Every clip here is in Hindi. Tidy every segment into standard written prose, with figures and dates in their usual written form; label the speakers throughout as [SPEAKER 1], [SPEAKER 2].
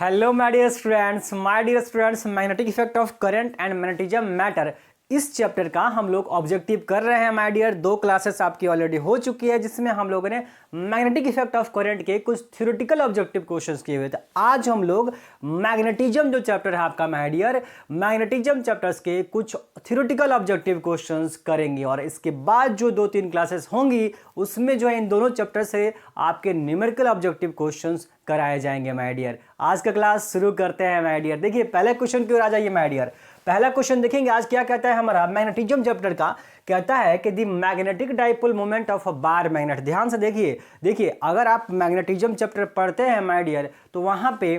[SPEAKER 1] Hello my dear students, magnetic effect of current and magnetism matter. इस चैप्टर का हम लोग ऑब्जेक्टिव कर रहे हैं माय डियर। 2 क्लासेस आपकी ऑलरेडी हो चुकी है जिसमें हम लोगों ने मैग्नेटिक इफेक्ट ऑफ करंट के कुछ थ्योरेटिकल ऑब्जेक्टिव क्वेश्चंस किए हुए थे। आज हम लोग मैग्नेटिज्म जो चैप्टर है आपका माय डियर, मैग्नेटिज्म चैप्टर्स के कुछ थ्योरेटिकल ऑब्जेक्टिव क्वेश्चंस करेंगे और इसके बाद जो 2-3 क्लासेस होंगी उसमें जो है इन दोनों चैप्टर से आपके न्यूमेरिकल ऑब्जेक्टिव क्वेश्चंस कराए जाएंगे माय डियर। आज का क्लास शुरू करते हैं माय डियर। देखिए पहले क्वेश्चन की ओर आ जाइए माय डियर। पहला क्वेश्चन देखेंगे आज क्या कहता है हमारा मैग्नेटिज्म चैप्टर का। कहता है कि the magnetic dipole moment of a bar magnet. ध्यान से देखिए अगर आप मैग्नेटिज्म चैप्टर पढ़ते हैं माय डियर तो वहां पे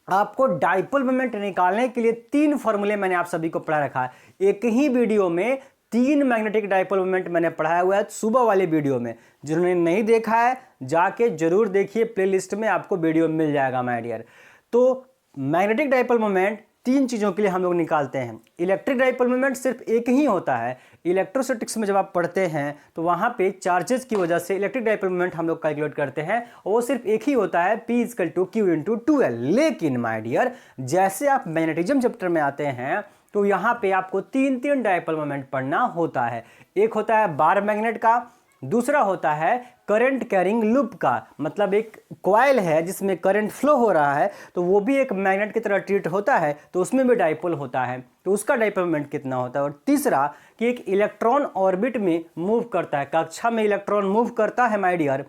[SPEAKER 1] आपको डाइपोल मोमेंट निकालने के लिए 3 फॉर्मूले मैंने आप सभी को पढ़ा रखा है। एक ही वीडियो में 3 मैग्नेटिक डाइपोल मोमेंट मैंने पढ़ाया हुआ है सुबह वाले वीडियो में। जिन्होंने नहीं देखा है जाके जरूर देखिए, प्लेलिस्ट में आपको वीडियो मिल जाएगा माय डियर। तो मैग्नेटिक डाइपोल मोमेंट 3 चीज़ों के लिए हम लोग निकालते हैं। इलेक्ट्रिक डाइपोल मोमेंट सिर्फ एक ही होता है। इलेक्ट्रोस्टैटिक्स में जब आप पढ़ते हैं तो वहाँ पे चार्जेस की वजह से इलेक्ट्रिक डाइपोल मोमेंट हम लोग कैलकुलेट करते हैं और वो सिर्फ एक ही होता है, P = Q × 2L। लेकिन माय डियर जैसे आप मैग्नेटिज्म चैप्टर में आते हैं तो यहाँ पे आपको 3 डाइपोल मोमेंट पढ़ना होता है। एक होता है बार मैग्नेट का, दूसरा होता है करंट कैरिंग लूप का, मतलब एक कॉइल है जिसमें करंट फ्लो हो रहा है तो वो भी एक मैग्नेट की तरह ट्रीट होता है तो उसमें भी डाइपोल होता है तो उसका डाइपोल मोमेंट कितना होता है। और तीसरा कि एक इलेक्ट्रॉन ऑर्बिट में मूव करता है, कक्षा में इलेक्ट्रॉन मूव करता है माय डियर,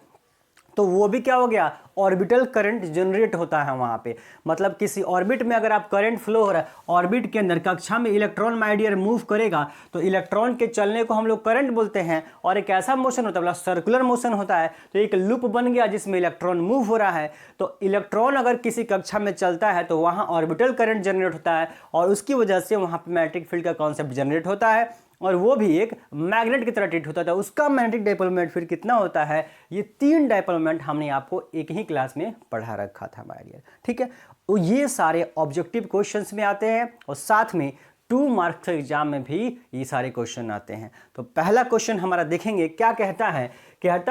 [SPEAKER 1] तो वो भी क्या हो गया, ऑर्बिटल करंट जनरेट होता है वहां पे। मतलब किसी ऑर्बिट में अगर आप करंट फ्लो हो रहा है, ऑर्बिट के अंदर कक्षा में इलेक्ट्रॉन माय डियर मूव करेगा तो इलेक्ट्रॉन के चलने को हम लोग करंट बोलते हैं। और एक ऐसा मोशन होता है, मतलब सर्कुलर मोशन होता है, तो एक लूप बन गया जिसमें इलेक्ट्रॉन मूव हो रहा है। तो इलेक्ट्रॉन अगर किसी कक्षा में चलता है तो वहाँ ऑर्बिटल करंट जनरेट होता है और उसकी वजह से वहाँ पर मैग्नेटिक फील्ड का कॉन्सेप्ट जनरेट होता है और वो भी एक मैग्नेट की तरह ट्रीट होता था। उसका मैग्नेटिक डाइपोल मोमेंट फिर कितना होता है, ये 3 डाइपोल मोमेंट हमने आपको एक ही क्लास में पढ़ा रखा था माय डियर। ठीक है, तो ये सारे ऑब्जेक्टिव क्वेश्चंस में आते हैं और साथ में 2 मार्क्स एग्जाम में भी ये सारे क्वेश्चन आते हैं। तो पहला क्वेश्चन हमारा देखेंगे क्या कहता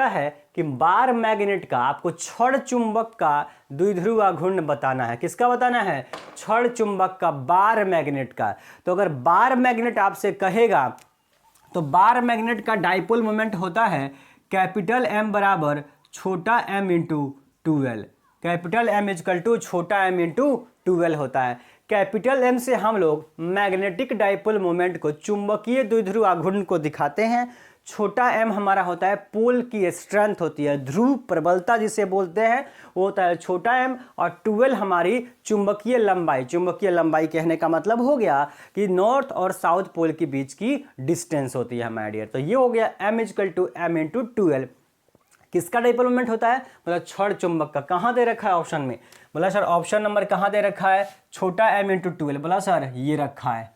[SPEAKER 1] है कि बार मैग्नेट का आपको छड़ चुंबक का द्विध्रुव आघूर्ण बताना है। किसका बताना है, छड़ चुंबक का, बार मैग्नेट का। तो अगर बार मैग्नेट आपसे कहेगा तो बार मैग्नेट का डाइपोल मोमेंट होता है कैपिटल M बराबर छोटा m × 2L। कैपिटल M = छोटा m × 2L होता है। कैपिटल M से हम लोग मैग्नेटिक डाइपोल मोमेंट को, चुंबकीय द्विध्रुव आघूर्ण को दिखाते हैं। छोटा m हमारा होता है पोल की स्ट्रेंथ होती है, ध्रुव प्रबलता जिसे बोलते हैं वो होता है छोटा m, और 2L हमारी चुंबकीय लंबाई। चुंबकीय लंबाई कहने का मतलब हो गया कि नॉर्थ और साउथ पोल के बीच की डिस्टेंस होती है माय डियर। तो ये हो गया m = m × 2L। किसका डाइपोल मोमेंट होता है, मतलब छड़ चुंबक का। कहाँ दे रखा है ऑप्शन में, बोला सर ऑप्शन नंबर कहाँ दे रखा है, छोटा m × 2L। बोला सर ये रखा है।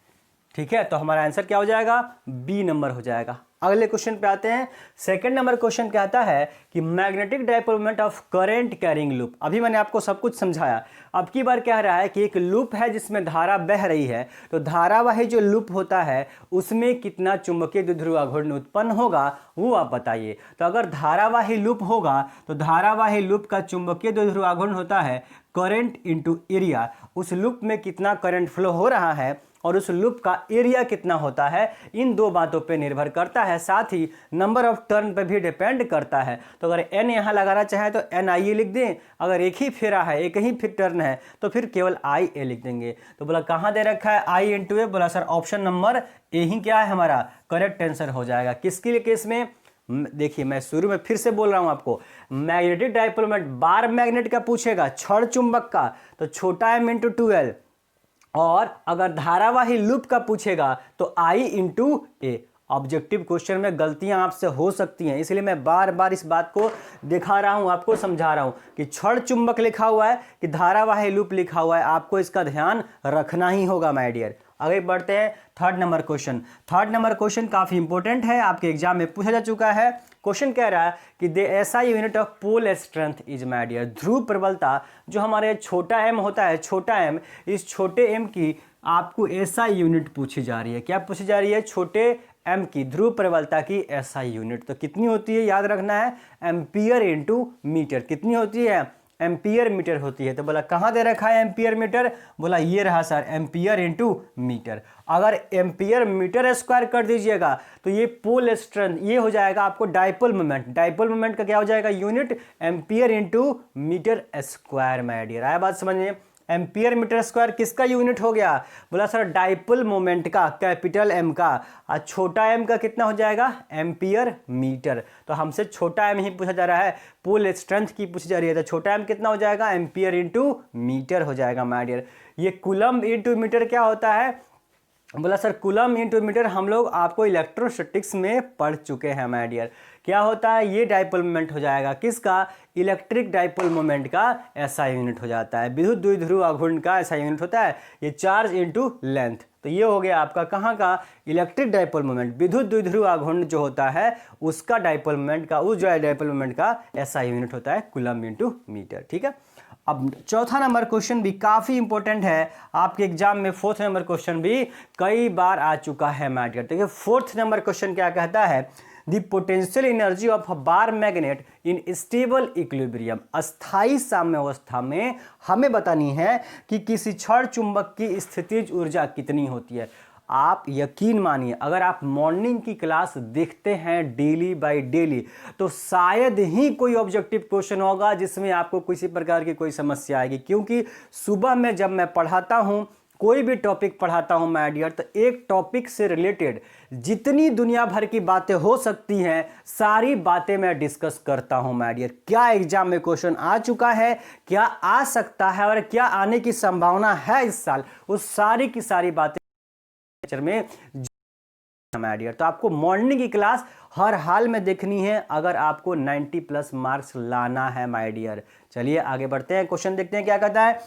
[SPEAKER 1] ठीक है, तो हमारा आंसर क्या हो जाएगा, बी नंबर हो जाएगा। अगले क्वेश्चन पे आते हैं। सेकंड नंबर क्वेश्चन कहता है कि magnetic dipole moment of current carrying loop. अभी मैंने आपको सब कुछ समझाया। अब की बार कह रहा है कि एक लूप है जिसमें धारा बह रही है, तो धारावाही जो लूप होता है उसमें कितना चुंबकीय द्विध्रुव आघूर्ण उत्पन्न होगा वो आप बताइए। तो अगर धारावाही लूप होगा तो धारावाही लूप का चुंबकीय द्विध्रुव आघूर्ण होता है करंट × एरिया। उस लूप में कितना करंट फ्लो हो रहा है और उस लूप का एरिया कितना होता है, इन 2 बातों पे निर्भर करता है। साथ ही नंबर ऑफ टर्न पे भी डिपेंड करता है। तो अगर n यहाँ लगाना चाहे तो NIA लिख दें, अगर एक ही फेरा है, एक ही फिर टर्न है तो फिर केवल IA लिख देंगे। तो बोला कहाँ दे रखा है I × A, बोला सर ऑप्शन नंबर ए ही क्या है हमारा करेक्ट आंसर हो जाएगा। किसके लिए केस में, देखिए मैं शुरू में फिर से बोल रहा हूं आपको, magnetic dipole moment bar magnet का पूछेगा, छड़ चुंबक का, तो छोटा m × 2L, और अगर धारावाही लूप का पूछेगा तो I × A। ऑब्जेक्टिव क्वेश्चन में गलतियां आपसे हो सकती हैं, इसलिए मैं बार बार इस बात को दिखा रहा हूं, आपको समझा रहा हूं कि छड़ चुंबक लिखा हुआ है कि धारावाही लूप लिखा हुआ है, आपको इसका ध्यान रखना ही होगा माय डियर। आगे बढ़ते हैं। थर्ड नंबर क्वेश्चन काफी इंपॉर्टेंट है, आपके एग्जाम में पूछा जा चुका है। क्वेश्चन कह रहा है कि the SI unit of pole strength is my dear. ध्रुव प्रबलता जो हमारे छोटा m होता है, छोटा m, इस छोटे m की आपको SI यूनिट पूछी जा रही है। क्या पूछी जा रही है, छोटे m की ध्रुव प्रबलता की SI यूनिट। तो कितनी होती है, याद रखना है, एम्पियर × मीटर। कितनी होती है, एम्पियर मीटर होती है। तो बोला कहाँ दे रखा है एम्पियर मीटर, बोला ये रहा सर एम्पियर इंटू मीटर। अगर एम्पियर मीटर स्क्वायर कर दीजिएगा तो ये पोल स्ट्रेंथ, ये हो जाएगा आपको डाइपोल मोमेंट। डाइपोल मोमेंट का क्या हो जाएगा unit, ampere into metre square. My dear आया बात समझ में। एम्पियर मीटर स्क्वायर किसका यूनिट हो गया, बोला सर डाइपोल मोमेंट का, कैपिटल एम का, और छोटा एम का कितना हो जाएगा, एम्पियर मीटर। तो हमसे छोटा एम ही पूछा जा रहा है, पोल स्ट्रेंथ की पूछी जा रही है, तो छोटा एम कितना हो जाएगा, एम्पियर इंटू मीटर हो जाएगा माय डियर। ये कूलम इंटू मीटर क्या होता है, बोला सर कूलम इंटू मीटर हम लोग आपको इलेक्ट्रोस्टैटिक्स में पढ़ चुके हैं माय डियर। क्या होता है, ये डाइपोल मोमेंट हो जाएगा किसका, इलेक्ट्रिक डाइपोल मोमेंट का ऐसा यूनिट हो जाता है। विद्युत द्विध्रुव आघूर्ण का ऐसा यूनिट होता है, ये चार्ज इंटू लेंथ। तो ये हो गया आपका कहाँ का, इलेक्ट्रिक डाइपोल मोमेंट, विद्युत द्विध्रुव आघूर्ण जो होता है उसका डाइपोल मोमेंट का, उस जो डाइपोल मोमेंट का ऐसा यूनिट होता है कूलम इंटू मीटर। ठीक है, अब चौथा नंबर क्वेश्चन भी काफ़ी इंपॉर्टेंट है आपके एग्जाम में। फोर्थ नंबर क्वेश्चन भी कई बार आ चुका है माय डियर। देखिए फोर्थ नंबर क्वेश्चन क्या कहता है, the potential energy of a bar magnet in stable equilibrium. अस्थाई साम्यावस्था में हमें बतानी है कि किसी छड़ चुंबक की स्थितिज ऊर्जा कितनी होती है। आप यकीन मानिए अगर आप मॉर्निंग की क्लास देखते हैं डेली बाय डेली तो शायद ही कोई ऑब्जेक्टिव क्वेश्चन होगा जिसमें आपको किसी प्रकार की कोई समस्या आएगी, क्योंकि सुबह में जब मैं पढ़ाता हूं, कोई भी टॉपिक पढ़ाता हूं माय डियर, तो एक टॉपिक से रिलेटेड जितनी दुनिया भर की बातें हो सकती हैं सारी बातें मैं डिस्कस करता हूं माय डियर। क्या एग्जाम में क्वेश्चन आ चुका है, क्या आ सकता है और क्या आने की संभावना है इस साल, उस सारी की सारी बातें में माय डियर। तो आपको मॉर्निंग की क्लास हर हाल में देखनी है अगर आपको 90 प्लस मार्क्स लाना है माय डियर। चलिए आगे बढ़ते हैं, क्वेश्चन देखते हैं क्या कहता है।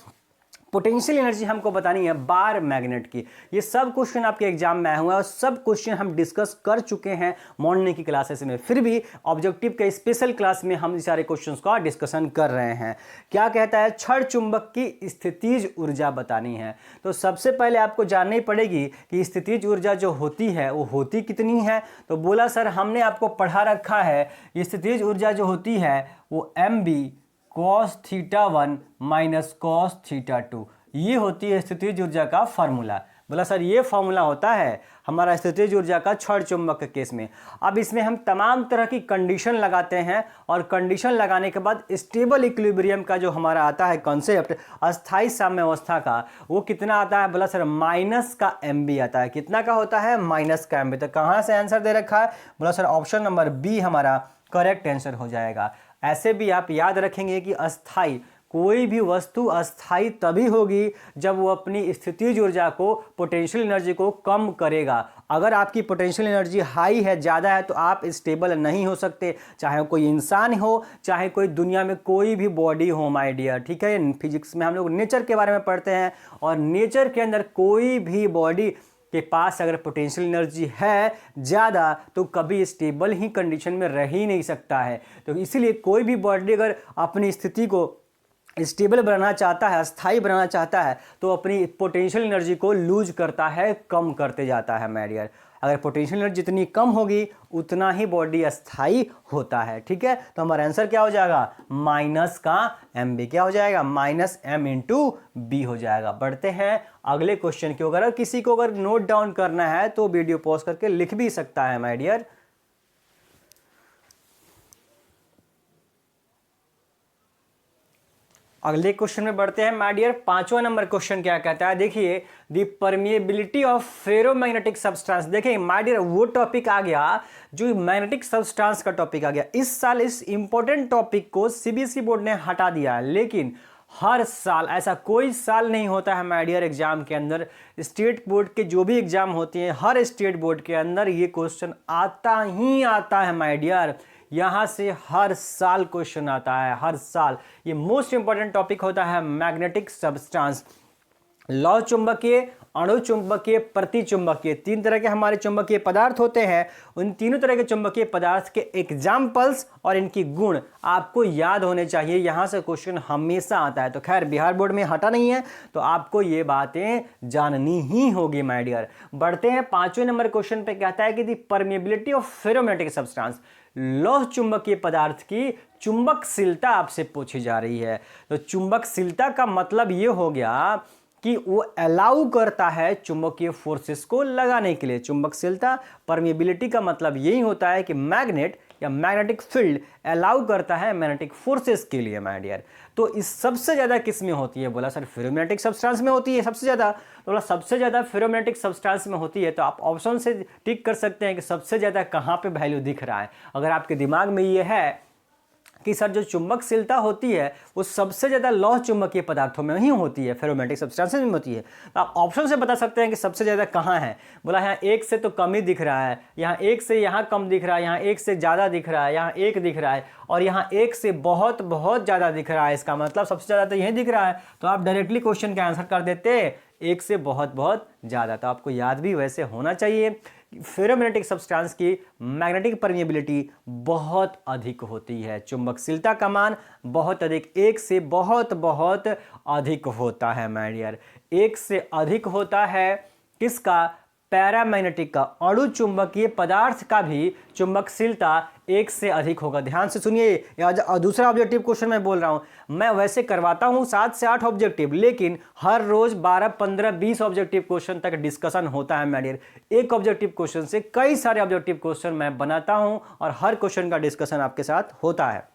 [SPEAKER 1] पोटेंशियल एनर्जी हमको बतानी है बार मैग्नेट की। ये सब क्वेश्चन आपके एग्जाम में आए हुए हैं और सब क्वेश्चन हम डिस्कस कर चुके हैं मॉर्निंग की क्लासेस में, फिर भी ऑब्जेक्टिव के स्पेशल क्लास में हम सारे क्वेश्चंस का डिस्कशन कर रहे हैं। क्या कहता है, छड़ चुंबक की स्थितिज ऊर्जा बतानी है। तो सबसे पहले आपको जाननी पड़ेगी कि स्थितिज ऊर्जा जो होती है वो होती कितनी है। तो बोला सर हमने आपको पढ़ा रखा है, स्थितिज ऊर्जा जो होती है वो mb cos theta 1 minus cos theta 2, ये होती है स्थितिज ऊर्जा का फार्मूला। बोला सर ये फार्मूला होता है हमारा स्थितिज ऊर्जा का छड़ चुंबक के केस में। अब इसमें हम तमाम तरह की कंडीशन लगाते हैं और कंडीशन लगाने के बाद स्टेबल इक्विलिब्रियम का जो हमारा आता है कॉन्सेप्ट अस्थाई साम्यावस्था का, वो कितना आता है, बोला सर माइनस का mb आता है। कितना का होता है, माइनस का mb। तो कहाँ से आंसर दे रखा है, बोला सर ऑप्शन नंबर बी हमारा करेक्ट आंसर हो जाएगा। ऐसे भी आप याद रखेंगे कि अस्थाई, कोई भी वस्तु अस्थाई तभी होगी जब वो अपनी स्थितिज ऊर्जा को, पोटेंशियल एनर्जी को कम करेगा। अगर आपकी पोटेंशियल एनर्जी हाई है, ज़्यादा है, तो आप स्टेबल नहीं हो सकते, चाहे कोई इंसान हो, चाहे कोई दुनिया में कोई भी बॉडी हो माय डियर। ठीक है, फिजिक्स में हम लोग नेचर के बारे में पढ़ते हैं और नेचर के अंदर कोई भी बॉडी के पास अगर पोटेंशियल एनर्जी है ज़्यादा तो कभी स्टेबल ही कंडीशन में रह ही नहीं सकता है। तो इसीलिए कोई भी बॉडी अगर अपनी स्थिति को स्टेबल बनाना चाहता है, अस्थाई बनाना चाहता है, तो अपनी पोटेंशियल एनर्जी को लूज करता है, कम करते जाता है माय डियर। अगर पोटेंशियल एनर्जी जितनी कम होगी उतना ही बॉडी अस्थाई होता है। ठीक है, तो हमारा आंसर क्या हो जाएगा, माइनस का mb क्या हो जाएगा, माइनस m इंटू बी हो जाएगा। बढ़ते हैं अगले क्वेश्चन की। अगर किसी को अगर नोट डाउन करना है तो वीडियो पॉज करके लिख भी सकता है माय डियर। अगले क्वेश्चन में बढ़ते हैं माय डियर। पांचवा नंबर क्वेश्चन क्या कहता है, देखिए the permeability of ferromagnetic substance. देखिए माय डियर वो टॉपिक आ गया जो मैग्नेटिक सब्सटेंस का टॉपिक आ गया। इस साल इस इंपॉर्टेंट टॉपिक को सीबीएसई बोर्ड ने हटा दिया है, लेकिन हर साल ऐसा कोई साल नहीं होता है माय डियर एग्जाम के अंदर, स्टेट बोर्ड के जो भी एग्जाम होते हैं हर स्टेट बोर्ड के अंदर ये क्वेश्चन आता ही आता है माय डियर। यहाँ से हर साल क्वेश्चन आता है, हर साल। ये मोस्ट इंपॉर्टेंट टॉपिक होता है मैग्नेटिक सब्सटेंस। लौह चुंबकीय, अणु चुंबकीय, प्रतिचुंबकीय, तीन तरह के हमारे चुंबकीय पदार्थ होते हैं। उन तीनों तरह के चुंबकीय पदार्थ के एग्जाम्पल्स और इनकी गुण आपको याद होने चाहिए। यहां से क्वेश्चन हमेशा आता है। तो खैर बिहार बोर्ड में हटा नहीं है, तो आपको ये बातें जाननी ही होगी माय डियर। बढ़ते हैं 5वें नंबर क्वेश्चन पे। कहता है कि the permeability of ferromagnetic substance, लौह चुंबकीय पदार्थ की चुंबकशीलता आपसे पूछी जा रही है। तो चुंबकशीलता का मतलब ये हो गया कि वो अलाउ करता है चुंबकीय फोर्सेस को लगाने के लिए। चुंबकशीलता, परमिएबिलिटी का मतलब यही होता है कि मैग्नेट या मैग्नेटिक फील्ड अलाउ करता है मैग्नेटिक फोर्सेस के लिए माय डियर। तो इस सबसे ज्यादा किस में होती है? बोला सर फेरोमैग्नेटिक सब्सटेंस में होती है सबसे ज्यादा। तो बोला सबसे ज्यादा फेरोमैग्नेटिक सब्सटेंस में होती है। तो आप ऑप्शन से टिक कर सकते हैं कि सबसे ज्यादा कहां पे वैल्यू दिख रहा है। अगर आपके दिमाग में ये है कि सर जो चुंबकशीलता होती है वो सबसे ज्यादा लौह चुंबकीय पदार्थों में ही होती है, फेरोमैग्नेटिक सब्सटेंसेस में होती है, तो आप ऑप्शन से बता सकते हैं कि सबसे ज्यादा कहाँ है। बोला यहाँ एक से तो कम ही दिख रहा है, यहाँ एक से यहाँ कम दिख रहा है, यहाँ एक से ज्यादा दिख रहा है, यहाँ एक दिख रहा है, और यहाँ एक से बहुत बहुत ज्यादा दिख रहा है। इसका मतलब सबसे ज्यादा तो यही दिख रहा है। तो आप डायरेक्टली क्वेश्चन का आंसर कर देते एक से बहुत बहुत ज्यादा। तो आपको याद भी वैसे होना चाहिए। फेरोमैग्नेटिक सब्सटेंस की मैग्नेटिक परमिएबिलिटी बहुत अधिक होती है, चुंबकशीलता का मान बहुत अधिक, एक से बहुत बहुत अधिक होता है माय डियर। एक से अधिक होता है किसका? पैरामैग्नेटिक का। अणु चुंबकीय पदार्थ का भी चुंबकशीलता एक से अधिक होगा। ध्यान से सुनिए, दूसरा ऑब्जेक्टिव क्वेश्चन मैं बोल रहा हूं। मैं वैसे करवाता हूं 7 से 8 ऑब्जेक्टिव, लेकिन हर रोज 12, 15, 20 ऑब्जेक्टिव क्वेश्चन तक डिस्कशन होता है माय डियर। एक ऑब्जेक्टिव क्वेश्चन से कई सारे ऑब्जेक्टिव क्वेश्चन मैं बनाता हूं और हर क्वेश्चन का डिस्कशन आपके साथ होता है।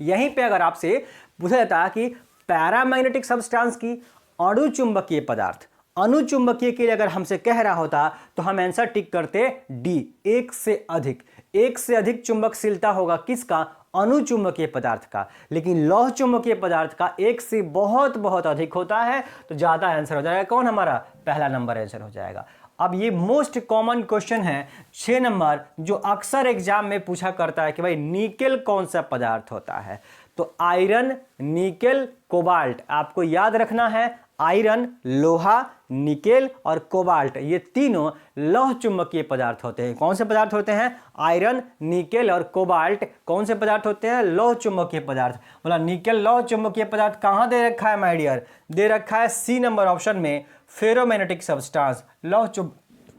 [SPEAKER 1] यहीं पे अगर आपसे पूछा जाता है कि पैरामैग्नेटिक सब्सटेंस की अणु चुंबकीय पदार्थ, अणु चुंबकीय के लिए अगर हमसे कह रहा होता तो हम आंसर टिक करते डी, एक से अधिक। एक से अधिक चुंबकशीलता होगा किसका? अणु चुंबकीय पदार्थ का। लेकिन लौह चुंबकीय पदार्थ का एक से बहुत बहुत अधिक होता है, तो ज्यादा आंसर हो जाएगा कौन? हमारा पहला नंबर आंसर हो जाएगा। अब ये मोस्ट कॉमन क्वेश्चन है 6 नंबर, जो अक्सर एग्जाम में पूछा करता है कि भाई निकेल कौन सा पदार्थ होता है? तो आयरन, निकेल, कोबाल्ट आपको याद रखना है। आयरन, लोहा, निकेल और कोबाल्ट, ये तीनों लौह चुंबकीय पदार्थ होते हैं। कौन से पदार्थ होते हैं? आयरन, निकेल और कोबाल्ट कौन से पदार्थ होते हैं? लौह चुंबकीय पदार्थ। बोला निकेल लौह चुंबकीय पदार्थ कहां दे रखा है माय डियर? दे रखा है सी नंबर ऑप्शन में, फेरोमैग्नेटिक सब्सटेंस, लौह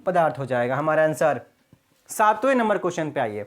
[SPEAKER 1] पदार्थ हो जाएगा हमारा आंसर। 7वें नंबर क्वेश्चन पे आइए।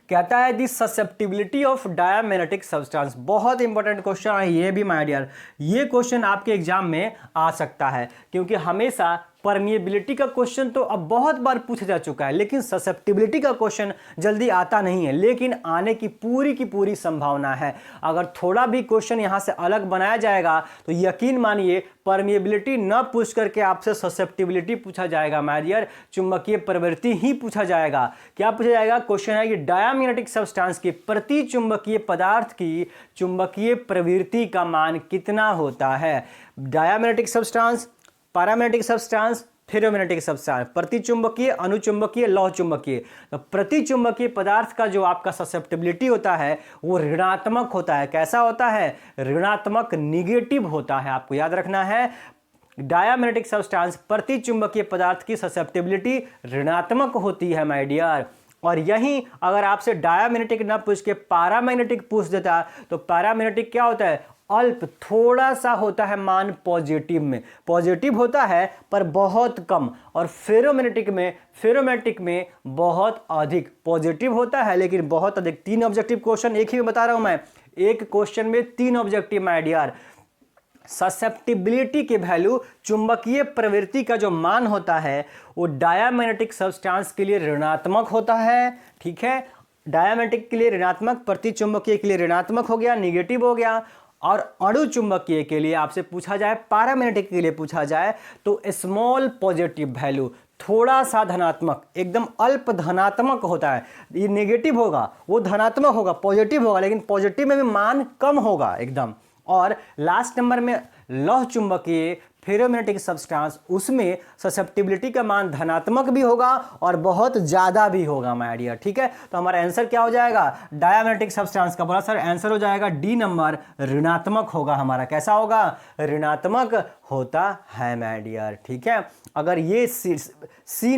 [SPEAKER 1] कहता है दी ससेप्टिबिलिटी ऑफ डायमैग्नेटिक सब्सटेंस। बहुत इंपॉर्टेंट क्वेश्चन है ये भी माय डियर। ये क्वेश्चन आपके एग्जाम में आ सकता है, क्योंकि हमेशा परमिएबिलिटी का क्वेश्चन तो अब बहुत बार पूछा जा चुका है, लेकिन ससेप्टिबिलिटी का क्वेश्चन जल्दी आता नहीं है, लेकिन आने की पूरी संभावना है। अगर थोड़ा भी क्वेश्चन यहां से अलग बनाया जाएगा तो यकीन मानिए परमिएबिलिटी न पूछ करके आपसे ससेप्टिबिलिटी पूछा जाएगा माय डियर, चुंबकीय प्रवृत्ति ही पूछा जाएगा। क्या पूछा जाएगा? क्वेश्चन है कि डायमैग्नेटिक सब्सटेंस की प्रति चुंबकीय पदार्थ की चुंबकीय प्रवृत्ति का मान कितना होता है? Diamagnetic substance, paramagnetic substance, ferromagnetic substance, प्रतिचुंबकीय, अनुचुंबकीय, लौह चुंबकीय। तो प्रतिचुंबकीय पदार्थ का जो आपका ससेप्टिबिलिटी होता है वो ऋणात्मक होता है। कैसा होता है? ऋणात्मक, निगेटिव होता है। आपको याद रखना है, डायमैग्नेटिक सब्सटेंस, प्रतिचुंबकीय पदार्थ की ससेप्टिबिलिटी ऋणात्मक होती है माय डियर। और यहीं अगर आपसे डायमैग्नेटिक ना पूछ के पैरामैग्नेटिक पूछ देता तो पैरामैग्नेटिक क्या होता है? अल्प, थोड़ा सा होता है मान पॉजिटिव में, पॉजिटिव होता है पर बहुत कम। और फेरोमैग्नेटिक में बहुत अधिक पॉजिटिव होता है लेकिन बहुत अधिक। 3 ऑब्जेक्टिव क्वेश्चन एक ही में बता रहा हूं मैं, एक क्वेश्चन में 3 ऑब्जेक्टिव माय डियर। ससेप्टिबिलिटी के वैल्यू, चुंबकीय प्रवृत्ति का जो मान होता है वो डायमैग्नेटिक सब्सटेंस के लिए ऋणात्मक होता है। ठीक है, डायमैग्नेटिक के लिए ऋणात्मक, प्रतिचुंबकीय के लिए ऋणात्मक हो गया, निगेटिव हो गया। और अणु चुंबकीय के लिए आपसे पूछा जाए, पैरामैग्नेटिक के लिए पूछा जाए तो स्मॉल पॉजिटिव वैल्यू, थोड़ा सा धनात्मक, एकदम अल्प धनात्मक होता है। ये नेगेटिव होगा, वो धनात्मक होगा, पॉजिटिव होगा, लेकिन पॉजिटिव में भी मान कम होगा एकदम। और लास्ट नंबर में लौह चुंबकीय, फेरोमैग्नेटिक सब्सटेंस उसमें ससेप्टिबिलिटी का मान धनात्मक भी होगा और बहुत ज़्यादा भी होगा माय डियर। ठीक है, तो हमारा आंसर क्या हो जाएगा, डायमैग्नेटिक सब्सटेंस का बोला सर, आंसर हो जाएगा डी नंबर, ऋणात्मक होगा हमारा। कैसा होगा, ऋणात्मक होता है माय डियर। ठीक है, अगर ये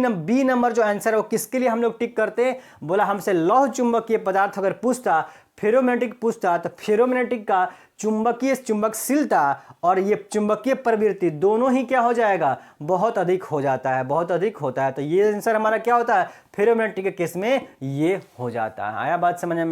[SPEAKER 1] बी नंबर जो आंसर है वो किसके लिए हम लोग टिक करते, बोला हमसे लौह चुंबकीय पदार्थ अगर पूछता, फेरोमैग्नेटिक पूछता, तो फेरोमैग्नेटिक का चुंबकीय चुंबकशीलता और ये चुंबकीय प्रवृत्ति दोनों ही क्या हो जाएगा, बहुत अधिक हो जाता है, बहुत अधिक होता है। तो ये आंसर हमारा क्या होता है, फेरोमैग्नेटिक के केस में ये हो जाता है। आया बात समझ में।